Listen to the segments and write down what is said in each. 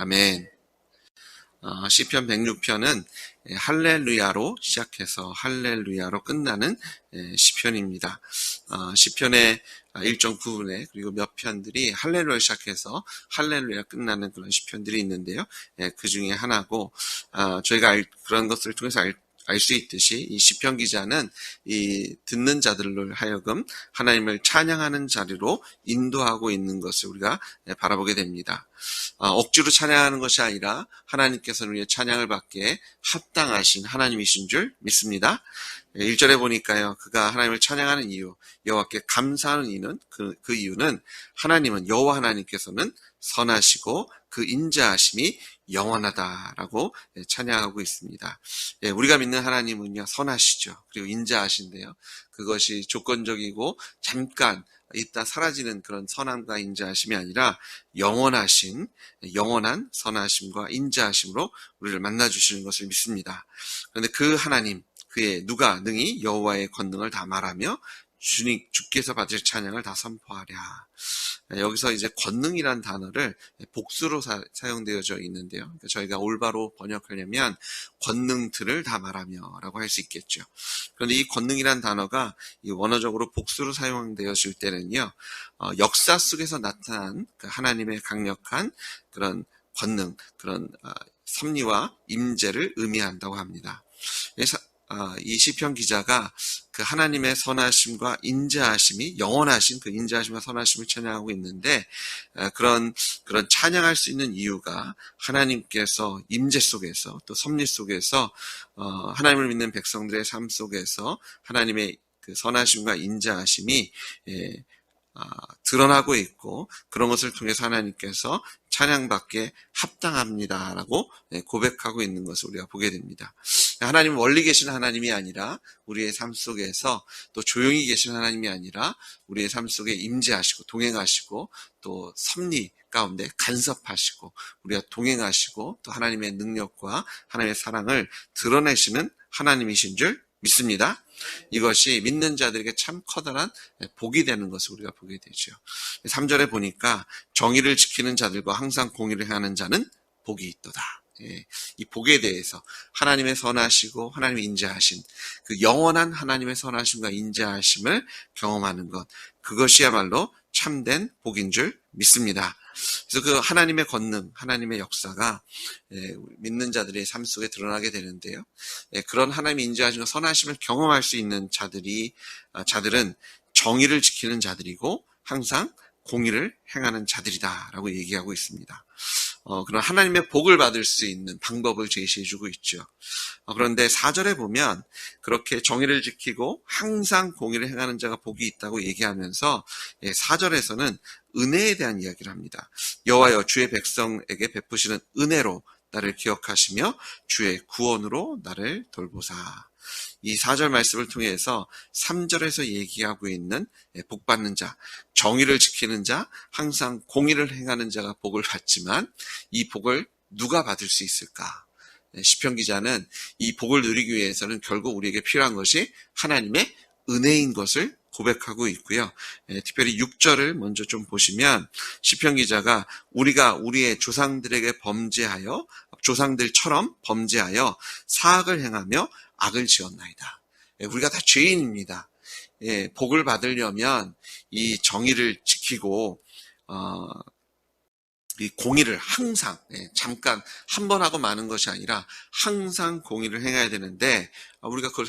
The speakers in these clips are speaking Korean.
아멘. 시편 106편은 할렐루야로 시작해서 할렐루야로 끝나는 시편입니다. 시편의 일정 부분에 그리고 몇 편들이 할렐루야 시작해서 할렐루야 끝나는 그런 시편들이 있는데요. 그 중에 하나고, 저희가 그런 것들을 통해서 알 수 있듯이 이 시편 기자는 이 듣는 자들을 하여금 하나님을 찬양하는 자리로 인도하고 있는 것을 우리가 바라보게 됩니다. 억지로 찬양하는 것이 아니라 하나님께서는 우리의 찬양을 받기에 합당하신 하나님이신 줄 믿습니다. 1절에 보니까요, 그가 하나님을 찬양하는 이유, 여호와께 감사하는 이유는 그 이유는 하나님은 여호와 하나님께서는 선하시고 그 인자하심이 영원하다라고 찬양하고 있습니다. 우리가 믿는 하나님은요, 선하시죠. 그리고 인자하신데요, 그것이 조건적이고 잠깐 있다 사라지는 그런 선함과 인자하심이 아니라 영원한 선하심과 인자하심으로 우리를 만나주시는 것을 믿습니다. 그런데 그 하나님, 그의 누가 능히 여호와의 권능을 다 말하며 주께서 받으실 찬양을 다 선포하랴. 여기서 이제 권능이란 단어를 복수로 사용되어져 있는데요. 그러니까 저희가 올바로 번역하려면 권능들을 다 말하며 라고 할 수 있겠죠. 그런데 이 권능이란 단어가 원어적으로 복수로 사용되어질 때는요, 역사 속에서 나타난 하나님의 강력한 그런 권능, 그런 섭리와 임재를 의미한다고 합니다. 이 시편 기자가 그 하나님의 선하심과 인자하심이 영원하신 그 인자하심과 선하심을 찬양하고 있는데, 그런 찬양할 수 있는 이유가 하나님께서 임재 속에서 또 섭리 속에서 하나님을 믿는 백성들의 삶 속에서 하나님의 그 선하심과 인자하심이 드러나고 있고, 그런 것을 통해서 하나님께서 찬양받기에 합당합니다라고 고백하고 있는 것을 우리가 보게 됩니다. 하나님은 멀리 계신 하나님이 아니라 우리의 삶 속에서, 또 조용히 계신 하나님이 아니라 우리의 삶 속에 임재하시고 동행하시고 또 섭리 가운데 간섭하시고 우리가 동행하시고 또 하나님의 능력과 하나님의 사랑을 드러내시는 하나님이신 줄 믿습니다. 이것이 믿는 자들에게 참 커다란 복이 되는 것을 우리가 보게 되죠. 3절에 보니까 정의를 지키는 자들과 항상 공의를 행하는 자는 복이 있도다. 이 복에 대해서 하나님의 선하시고 하나님의 인자하신 그 영원한 하나님의 선하심과 인자하심을 경험하는 것, 그것이야말로 참된 복인 줄 믿습니다. 그래서 그 하나님의 권능, 하나님의 역사가 믿는 자들의 삶 속에 드러나게 되는데요. 그런 하나님의 인자하심과 선하심을 경험할 수 있는 자들은 정의를 지키는 자들이고 항상 공의를 행하는 자들이다라고 얘기하고 있습니다. 그런 하나님의 복을 받을 수 있는 방법을 제시해주고 있죠. 그런데 4절에 보면 그렇게 정의를 지키고 항상 공의를 행하는 자가 복이 있다고 얘기하면서 4절에서는 은혜에 대한 이야기를 합니다. 여호와여, 주의 백성에게 베푸시는 은혜로 나를 기억하시며 주의 구원으로 나를 돌보사. 이 4절 말씀을 통해서 3절에서 얘기하고 있는 복받는 자, 정의를 지키는 자, 항상 공의를 행하는 자가 복을 받지만 이 복을 누가 받을 수 있을까? 시편 기자는 이 복을 누리기 위해서는 결국 우리에게 필요한 것이 하나님의 은혜인 것을 고백하고 있고요. 특별히 6절을 먼저 좀 보시면 시편 기자가 우리가 우리의 조상들처럼 범죄하여 사악을 행하며 악을 지었나이다. 우리가 다 죄인입니다. 복을 받으려면 이 정의를 지키고 이 공의를 항상, 잠깐 한 번 하고 마는 것이 아니라 항상 공의를 행해야 되는데 우리가 그걸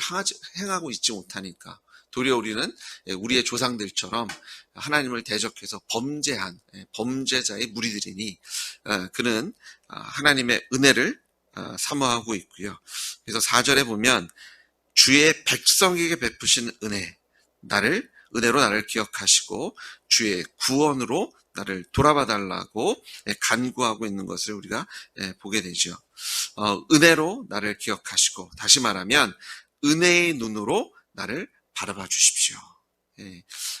행하고 있지 못하니까 도리어 우리는 우리의 조상들처럼 하나님을 대적해서 범죄한 범죄자의 무리들이니 그는 하나님의 은혜를 사모하고 있고요. 그래서 4절에 보면 주의 백성에게 베푸신 은혜로 나를 기억하시고 주의 구원으로 나를 돌아봐 달라고 간구하고 있는 것을 우리가 보게 되죠. 은혜로 나를 기억하시고, 다시 말하면 은혜의 눈으로 나를 바라봐 주십시오.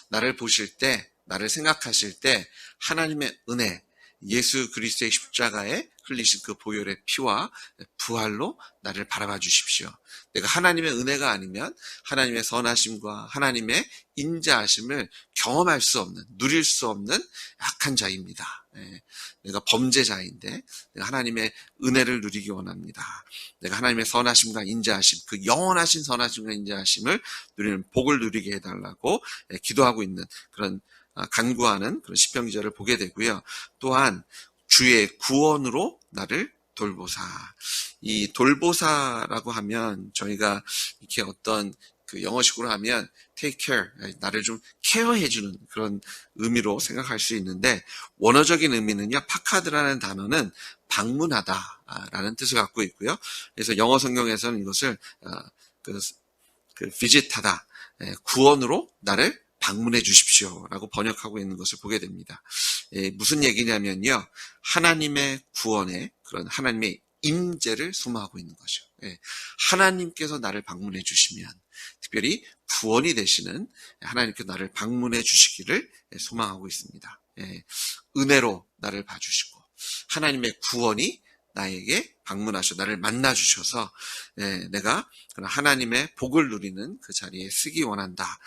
나를 보실 때, 나를 생각하실 때 하나님의 은혜, 예수 그리스도의 십자가의 흘리신 그 보혈의 피와 부활로 나를 바라봐 주십시오. 내가 하나님의 은혜가 아니면 하나님의 선하심과 하나님의 인자하심을 경험할 수 없는, 누릴 수 없는 약한 자입니다. 내가 범죄자인데 내가 하나님의 은혜를 누리기 원합니다. 내가 하나님의 선하심과 인자하심, 그 영원하신 선하심과 인자하심을 누리는 복을 누리게 해달라고 기도하고 있는 그런 간구하는 그런 시편 기자를 보게 되고요. 또한 주의 구원으로 나를 돌보사. 이 돌보사라고 하면 저희가 이렇게 어떤 그 영어식으로 하면 take care, 나를 좀 케어해주는 그런 의미로 생각할 수 있는데 원어적인 의미는요, 파카드라는 단어는 방문하다라는 뜻을 갖고 있고요. 그래서 영어 성경에서는 이것을 visit하다, 구원으로 나를 방문해 주십시오 라고 번역하고 있는 것을 보게 됩니다. 무슨 얘기냐면요, 하나님의 구원에 그런 하나님의 임재를 소망하고 있는 거죠. 하나님께서 나를 방문해 주시면, 특별히 구원이 되시는 하나님께서 나를 방문해 주시기를 소망하고 있습니다. 은혜로 나를 봐주시고 하나님의 구원이 나에게 방문하셔 나를 만나 주셔서 내가 하나님의 복을 누리는 그 자리에 쓰기 원한다.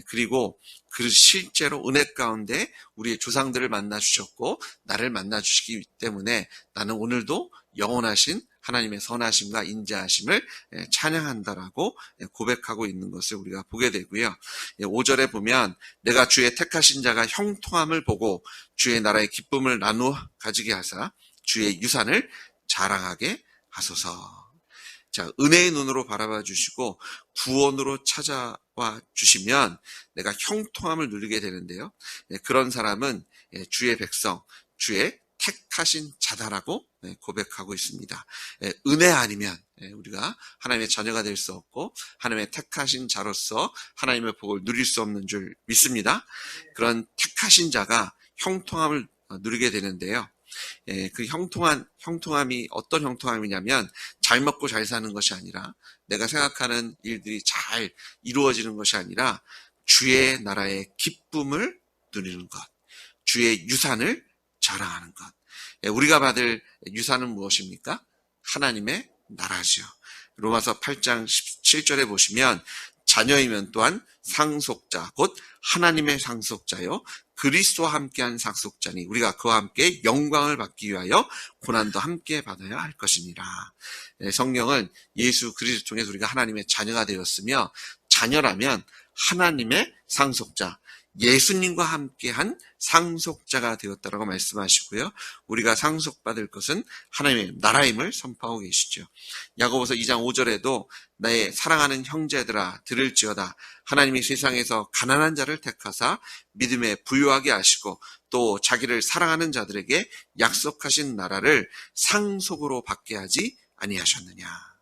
그리고 그 실제로 은혜 가운데 우리의 조상들을 만나 주셨고 나를 만나 주시기 때문에 나는 오늘도 영원하신 하나님의 선하심과 인자하심을 찬양한다라고 고백하고 있는 것을 우리가 보게 되고요. 5절에 보면 내가 주의 택하신 자가 형통함을 보고 주의 나라의 기쁨을 나누어 가지게 하사 주의 유산을 자랑하게 하소서. 자, 은혜의 눈으로 바라봐 주시고 구원으로 찾아와 주시면 내가 형통함을 누리게 되는데요. 그런 사람은 주의 백성, 주의 택하신 자다라고 고백하고 있습니다. 은혜 아니면 우리가 하나님의 자녀가 될 수 없고 하나님의 택하신 자로서 하나님의 복을 누릴 수 없는 줄 믿습니다. 그런 택하신 자가 형통함을 누리게 되는데요. 그 형통함이 어떤 형통함이냐면 잘 먹고 잘 사는 것이 아니라 내가 생각하는 일들이 잘 이루어지는 것이 아니라 주의 나라의 기쁨을 누리는 것, 주의 유산을 자랑하는 것. 우리가 받을 유산은 무엇입니까? 하나님의 나라죠. 로마서 8장 17절에 보시면 자녀이면 또한 상속자, 곧 하나님의 상속자요 그리스도와 함께한 상속자니 우리가 그와 함께 영광을 받기 위하여 고난도 함께 받아야 할 것이니라. 성경은 예수 그리스도 통해서 우리가 하나님의 자녀가 되었으며 자녀라면 하나님의 상속자, 예수님과 함께한 상속자가 되었다라고 말씀하시고요. 우리가 상속받을 것은 하나님의 나라임을 선포하고 계시죠. 야고보서 2장 5절에도 나의 사랑하는 형제들아 들을지어다. 하나님이 세상에서 가난한 자를 택하사 믿음에 부유하게 하시고 또 자기를 사랑하는 자들에게 약속하신 나라를 상속으로 받게 하지 아니하셨느냐.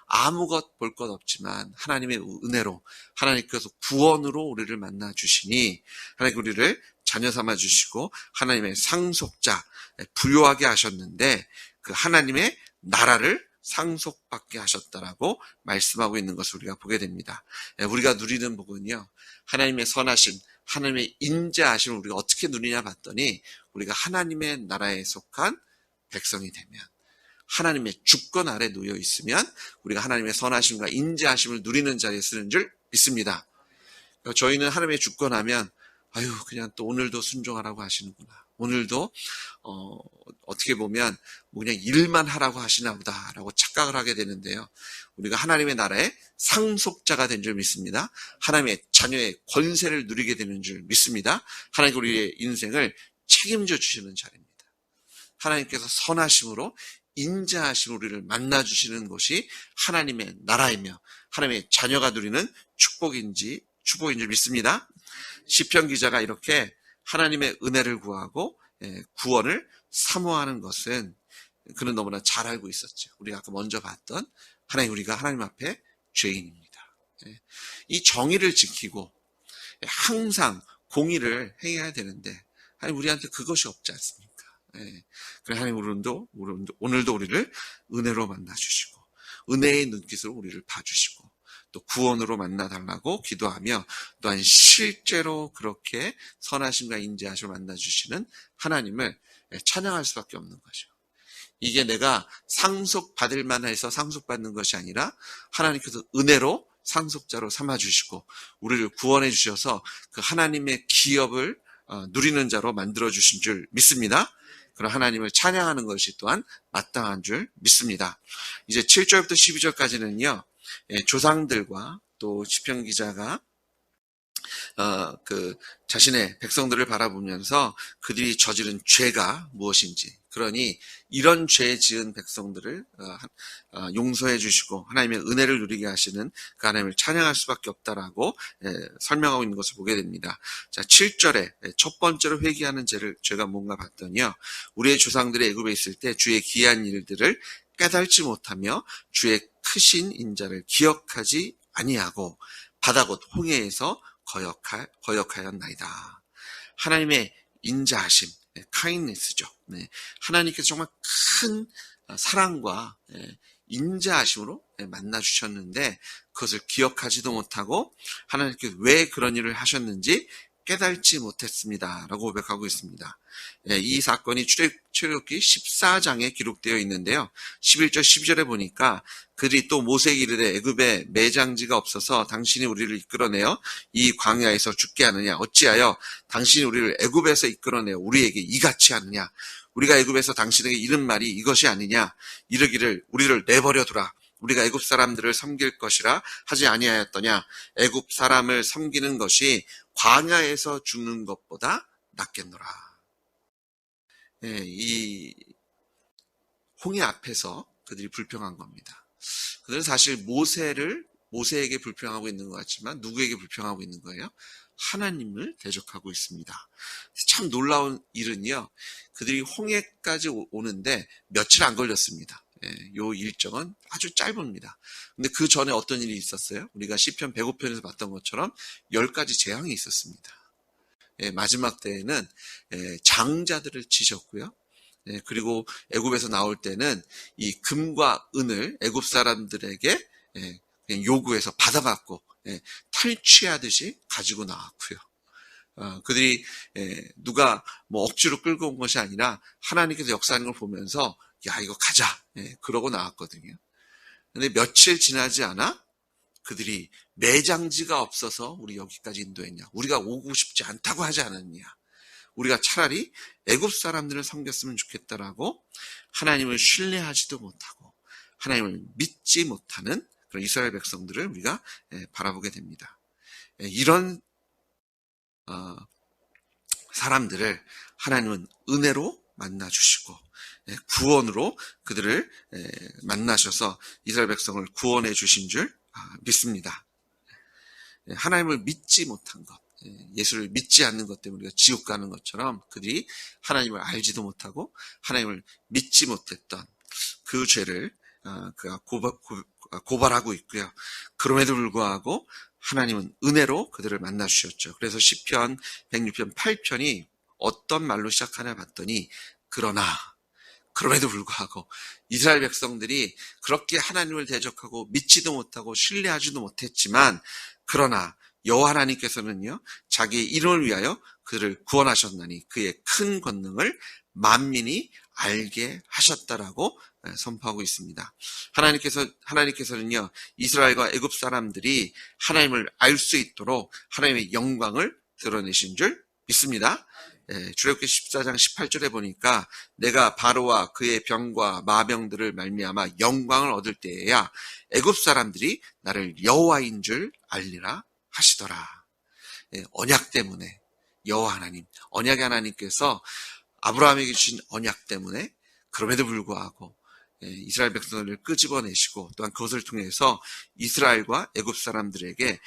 아무것 볼 것 없지만 하나님의 은혜로 하나님께서 구원으로 우리를 만나 주시니 하나님 우리를 자녀 삼아 주시고 하나님의 상속자 부유하게 하셨는데 그 하나님의 나라를 상속받게 하셨다라고 말씀하고 있는 것을 우리가 보게 됩니다. 우리가 누리는 복은요, 하나님의 선하심, 하나님의 인자하심을 우리가 어떻게 누리냐 봤더니 우리가 하나님의 나라에 속한 백성이 되면, 하나님의 주권 아래 놓여 있으면 우리가 하나님의 선하심과 인자하심을 누리는 자리에 쓰는 줄 믿습니다. 저희는 하나님의 주권하면 그냥 또 오늘도 순종하라고 하시는구나. 오늘도 어떻게 보면 그냥 일만 하라고 하시나 보다라고 착각을 하게 되는데요. 우리가 하나님의 나라의 상속자가 된 줄 믿습니다. 하나님의 자녀의 권세를 누리게 되는 줄 믿습니다. 하나님 우리의 인생을 책임져 주시는 자리입니다. 하나님께서 선하심으로 인자하신 우리를 만나주시는 것이 하나님의 나라이며 하나님의 자녀가 누리는 축복인 줄 믿습니다. 시편 기자가 이렇게 하나님의 은혜를 구하고 구원을 사모하는 것은 그는 너무나 잘 알고 있었죠. 우리가 아까 먼저 봤던 우리가 하나님 앞에 죄인입니다. 이 정의를 지키고 항상 공의를 행해야 되는데 우리한테 그것이 없지 않습니까? 그래 하나님 오늘도 우리를 은혜로 만나주시고 은혜의 눈빛으로 우리를 봐주시고 또 구원으로 만나달라고 기도하며 또한 실제로 그렇게 선하심과 인자하심을 만나주시는 하나님을 찬양할 수밖에 없는 거죠. 이게 내가 상속받을 만해서 상속받는 것이 아니라 하나님께서 은혜로 상속자로 삼아주시고 우리를 구원해 주셔서 그 하나님의 기업을 누리는 자로 만들어주신 줄 믿습니다. 그런 하나님을 찬양하는 것이 또한 마땅한 줄 믿습니다. 이제 7절부터 12절까지는요. 조상들과 또 시편 기자가 자신의 백성들을 바라보면서 그들이 저지른 죄가 무엇인지, 그러니 이런 죄 지은 백성들을 용서해 주시고 하나님의 은혜를 누리게 하시는 그 하나님을 찬양할 수밖에 없다라고 설명하고 있는 것을 보게 됩니다. 자, 7절에 첫 번째로 회개하는 죄가 뭔가 봤더니요. 우리의 조상들이 애굽에 있을 때 주의 기이한 일들을 깨달지 못하며 주의 크신 인자를 기억하지 아니하고 바다 곧 홍해에서 거역하였나이다. 하나님의 인자하심, 카인니스죠. 하나님께서 정말 큰 사랑과 인자하심으로 만나 주셨는데 그것을 기억하지도 못하고 하나님께서 왜 그런 일을 하셨는지 깨달지 못했습니다. 라고 고백하고 있습니다. 이 사건이 출애굽기 14장에 기록되어 있는데요. 11절 12절에 보니까 그들이 또 모세에게 이르되 애굽에 매장지가 없어서 당신이 우리를 이끌어내어 이 광야에서 죽게 하느냐, 어찌하여 당신이 우리를 애굽에서 이끌어내어 우리에게 이같이 하느냐, 우리가 애굽에서 당신에게 이른 말이 이것이 아니냐, 이르기를 우리를 내버려 두라, 우리가 애굽 사람들을 섬길 것이라 하지 아니하였더냐. 애굽 사람을 섬기는 것이 광야에서 죽는 것보다 낫겠노라. 이 홍해 앞에서 그들이 불평한 겁니다. 그들은 사실 모세에게 불평하고 있는 것 같지만 누구에게 불평하고 있는 거예요? 하나님을 대적하고 있습니다. 참 놀라운 일은요, 그들이 홍해까지 오는데 며칠 안 걸렸습니다. 요 일정은 아주 짧습니다. 근데 그 전에 어떤 일이 있었어요? 우리가 시편 105편에서 봤던 것처럼 10가지 재앙이 있었습니다. 마지막 때에는 장자들을 치셨고요. 그리고 애굽에서 나올 때는 이 금과 은을 애굽 사람들에게 그냥 요구해서 받아갖고 탈취하듯이 가지고 나왔고요. 그들이 누가 뭐 억지로 끌고 온 것이 아니라 하나님께서 역사하는 걸 보면서 야, 이거 가자. 그러고 나왔거든요. 근데 며칠 지나지 않아 그들이 매장지가 없어서 우리 여기까지 인도했냐, 우리가 오고 싶지 않다고 하지 않았냐, 우리가 차라리 애굽 사람들을 섬겼으면 좋겠다라고 하나님을 신뢰하지도 못하고 하나님을 믿지 못하는 그런 이스라엘 백성들을 우리가 바라보게 됩니다. 이런 사람들을 하나님은 은혜로 만나주시고 구원으로 그들을 만나셔서 이스라엘 백성을 구원해 주신 줄 믿습니다. 하나님을 믿지 못한 것, 예수를 믿지 않는 것 때문에 우리가 지옥 가는 것처럼 그들이 하나님을 알지도 못하고 하나님을 믿지 못했던 그 죄를 그가 고발하고 있고요. 그럼에도 불구하고 하나님은 은혜로 그들을 만나 주셨죠. 그래서 시편 106편 8편이 어떤 말로 시작하나 봤더니 그럼에도 불구하고 이스라엘 백성들이 그렇게 하나님을 대적하고 믿지도 못하고 신뢰하지도 못했지만 그러나 여호와 하나님께서는요, 자기의 이름을 위하여 그들을 구원하셨나니 그의 큰 권능을 만민이 알게 하셨다라고 선포하고 있습니다. 하나님께서는요, 이스라엘과 애굽 사람들이 하나님을 알 수 있도록 하나님의 영광을 드러내신 줄 믿습니다. 출애굽기 14장 18절에 보니까 내가 바로와 그의 병과 마병들을 말미암아 영광을 얻을 때에야 애굽 사람들이 나를 여호와인 줄 알리라 하시더라. 언약 때문에 여호와 하나님, 언약의 하나님께서 아브라함에게 주신 언약 때문에 그럼에도 불구하고 이스라엘 백성들을 끄집어내시고 또한 그것을 통해서 이스라엘과 애굽 사람들에게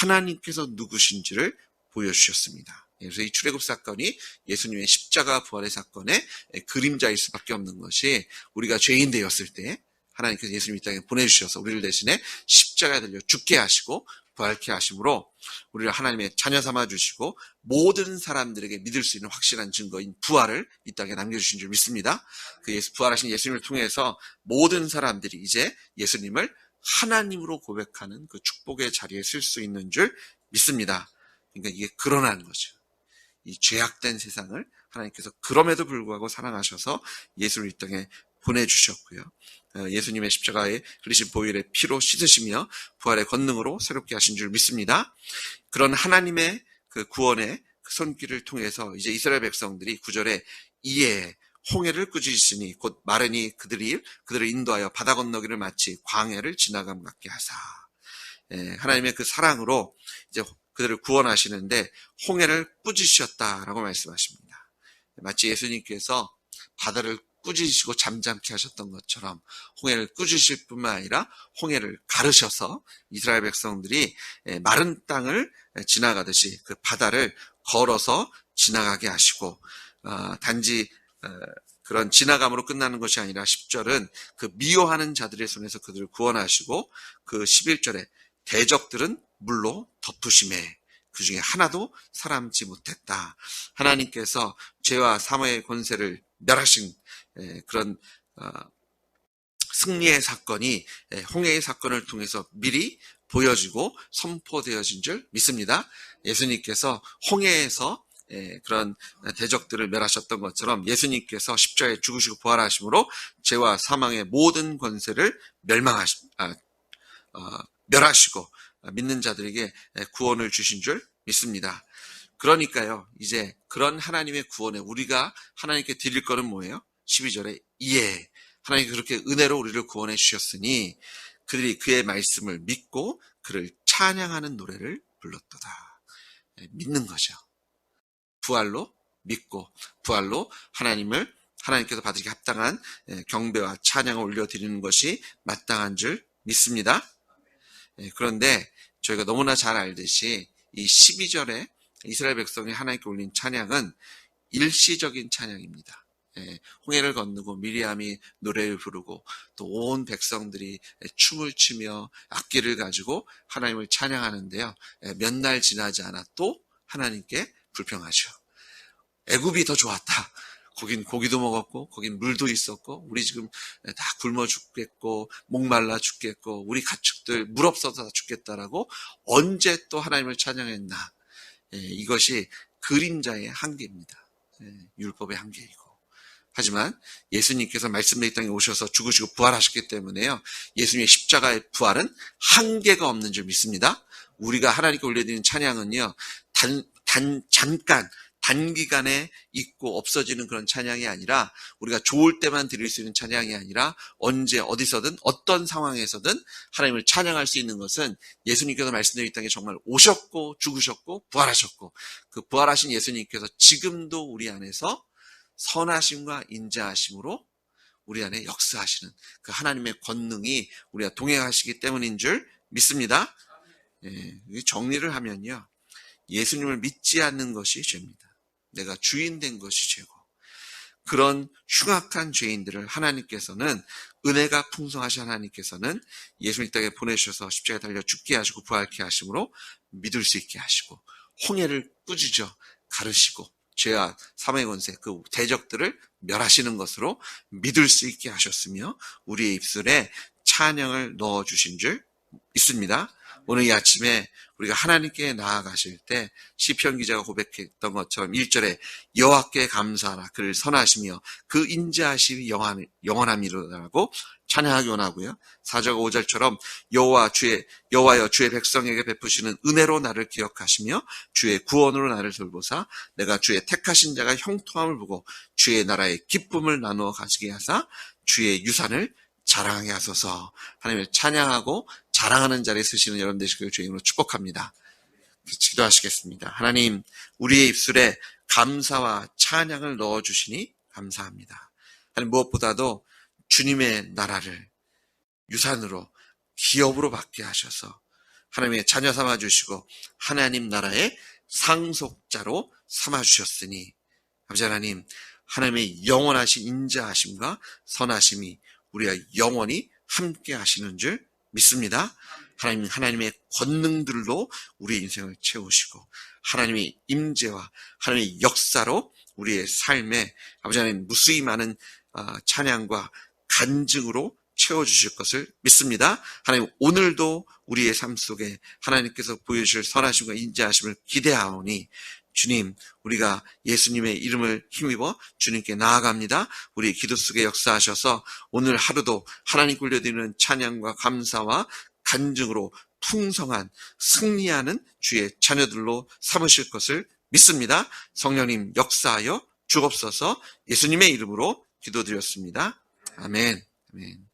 하나님께서 누구신지를 보여주셨습니다. 그래서 이 출애굽 사건이 예수님의 십자가 부활의 사건의 그림자일 수밖에 없는 것이, 우리가 죄인 되었을 때 하나님께서 예수님 이 땅에 보내주셔서 우리를 대신에 십자가에 달려 죽게 하시고 부활케 하심으로 우리를 하나님의 자녀 삼아주시고 모든 사람들에게 믿을 수 있는 확실한 증거인 부활을 이 땅에 남겨주신 줄 믿습니다. 그 부활하신 예수님을 통해서 모든 사람들이 이제 예수님을 하나님으로 고백하는 그 축복의 자리에 쓸 수 있는 줄 믿습니다. 그러니까 이게 그러나는 거죠. 이 죄악된 세상을 하나님께서 그럼에도 불구하고 사랑하셔서 예수를 이 땅에 보내주셨고요. 예수님의 십자가에 흘리신 보혈의 피로 씻으시며 부활의 권능으로 새롭게 하신 줄 믿습니다. 그런 하나님의 그 구원의 그 손길을 통해서 이제 이스라엘 백성들이 9절에 이에 홍해를 꾸짖으시니 곧 마르니 그들을 인도하여 바다 건너기를 마치 광야를 지나감 같게 하사. 하나님의 그 사랑으로 이제 그들을 구원하시는데 홍해를 꾸짖으셨다라고 말씀하십니다. 마치 예수님께서 바다를 꾸짖으시고 잠잠케 하셨던 것처럼 홍해를 꾸짖으실 뿐만 아니라 홍해를 가르셔서 이스라엘 백성들이 마른 땅을 지나가듯이 그 바다를 걸어서 지나가게 하시고 단지 그런 지나감으로 끝나는 것이 아니라 10절은 그 미워하는 자들의 손에서 그들을 구원하시고 그 11절에 대적들은 물로 덮으심에 그 중에 하나도 살아남지 못했다. 하나님께서 죄와 사망의 권세를 멸하신 그런 승리의 사건이 홍해의 사건을 통해서 미리 보여지고 선포되어진 줄 믿습니다. 예수님께서 홍해에서 그런 대적들을 멸하셨던 것처럼 예수님께서 십자가에 죽으시고 부활하심으로 죄와 사망의 모든 권세를 멸하시고 믿는 자들에게 구원을 주신 줄 믿습니다. 그러니까요, 이제 그런 하나님의 구원에 우리가 하나님께 드릴 거는 뭐예요? 12절에 이에 하나님이 그렇게 은혜로 우리를 구원해 주셨으니 그들이 그의 말씀을 믿고 그를 찬양하는 노래를 불렀도다. 믿는 거죠. 부활로 믿고 부활로 하나님께서 받으시기 합당한 경배와 찬양을 올려드리는 것이 마땅한 줄 믿습니다. 그런데 저희가 너무나 잘 알듯이 이 12절에 이스라엘 백성이 하나님께 올린 찬양은 일시적인 찬양입니다. 홍해를 건너고 미리암이 노래를 부르고 또 온 백성들이 춤을 추며 악기를 가지고 하나님을 찬양하는데요. 몇 날 지나지 않아 또 하나님께 불평하죠. 애굽이 더 좋았다. 거긴 고기도 먹었고 거긴 물도 있었고 우리 지금 다 굶어 죽겠고 목말라 죽겠고 우리 가축들 물 없어서 다 죽겠다라고 언제 또 하나님을 찬양했나. 이것이 그림자의 한계입니다. 율법의 한계이고. 하지만 예수님께서 말씀의 땅에 오셔서 죽으시고 부활하셨기 때문에요. 예수님의 십자가의 부활은 한계가 없는 줄 믿습니다. 우리가 하나님께 올려드리는 찬양은요. 잠깐 단기간에 있고 없어지는 그런 찬양이 아니라 우리가 좋을 때만 드릴 수 있는 찬양이 아니라 언제 어디서든 어떤 상황에서든 하나님을 찬양할 수 있는 것은 예수님께서 말씀드린 땅에 정말 오셨고 죽으셨고 부활하셨고 그 부활하신 예수님께서 지금도 우리 안에서 선하심과 인자하심으로 우리 안에 역사하시는 그 하나님의 권능이 우리가 동행하시기 때문인 줄 믿습니다. 정리를 하면요. 예수님을 믿지 않는 것이 죄입니다. 내가 주인 된 것이 죄고 그런 흉악한 죄인들을 하나님께서는 은혜가 풍성하신 하나님께서는 예수님 땅에 보내주셔서 십자가에 달려 죽게 하시고 부활케 하심으로 믿을 수 있게 하시고 홍해를 꾸짖어 가르시고 죄와 사망의 권세 그 대적들을 멸하시는 것으로 믿을 수 있게 하셨으며 우리의 입술에 찬양을 넣어주신 줄 믿습니다. 오늘 이 아침에 우리가 하나님께 나아가실 때 시편 기자가 고백했던 것처럼 1절에 여호와께 감사하라 그를 선하시며 그 인자하심이 영원함이로라고 찬양하기 원하고요. 4절과 5절처럼 여호와여 주의 백성에게 베푸시는 은혜로 나를 기억하시며 주의 구원으로 나를 돌보사 내가 주의 택하신 자가 형통함을 보고 주의 나라의 기쁨을 나누어 가지게 하사 주의 유산을 자랑하게 하소서. 하나님을 찬양하고 자랑하는 자리에 서시는 여러분 되시길 주의 이름으로 축복합니다. 기도하시겠습니다. 하나님, 우리의 입술에 감사와 찬양을 넣어주시니 감사합니다. 하나님, 무엇보다도 주님의 나라를 유산으로 기업으로 받게 하셔서 하나님의 자녀 삼아주시고 하나님 나라의 상속자로 삼아주셨으니 아버지 하나님, 하나님의 영원하신 인자하심과 선하심이 우리가 영원히 함께 하시는 줄 믿습니다. 하나님의 권능들로 우리의 인생을 채우시고 하나님의 임재와 하나님의 역사로 우리의 삶에 아버지 하나님 무수히 많은 찬양과 간증으로 채워주실 것을 믿습니다. 하나님 오늘도 우리의 삶 속에 하나님께서 보여주실 선하심과 인자하심을 기대하오니 주님, 우리가 예수님의 이름을 힘입어 주님께 나아갑니다. 우리 기도 속에 역사하셔서 오늘 하루도 하나님 굴려드리는 찬양과 감사와 간증으로 풍성한 승리하는 주의 자녀들로 삼으실 것을 믿습니다. 성령님 역사하여 주옵소서. 예수님의 이름으로 기도드렸습니다. 아멘. 아멘.